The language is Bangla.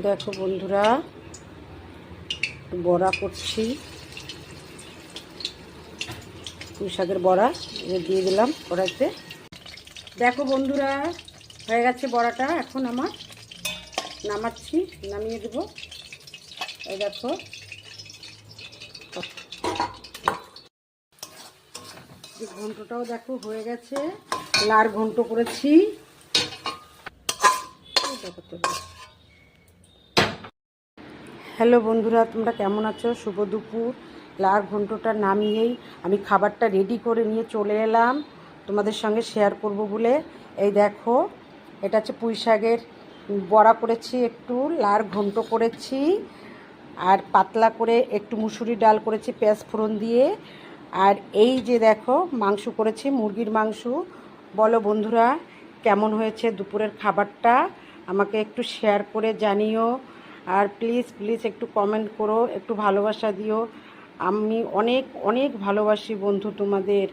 দেখো বন্ধুরা, বড়া করছি, পুঁই শাকের বড়া দিয়ে দিলাম কড়াইতে। দেখো বন্ধুরা, হয়ে গেছে বড়াটা। এখন আমার নামাচ্ছি, নামিয়ে দেবো। এই দেখো, ঘন্টটাও দেখো হয়ে গেছে, লার ঘন্ট করেছি। হ্যালো বন্ধুরা, তোমরা কেমন আছো? শুভ দুপুর। লার ঘন্টটা নামিয়েই আমি খাবারটা রেডি করে নিয়ে চলে এলাম তোমাদের সঙ্গে শেয়ার করব বলে। এই দেখো, এটা হচ্ছে পুঁই শাকের বড়া করেছি, একটু লার ঘন্ট করেছি, আর পাতলা করে একটু মুসুরি ডাল করেছি পেঁয়াজ ফোড়ন দিয়ে। আর এই যে দেখো, মাংস করেছি, মুরগির মাংস। বলো বন্ধুরা, কেমন হয়েছে দুপুরের খাবারটা? আমাকে একটু শেয়ার করে জানিও। আর প্লিজ প্লিজ একটু কমেন্ট করো, একটু ভালোবাসা দিও। আমি অনেক অনেক ভালোবাসি বন্ধু তোমাদের।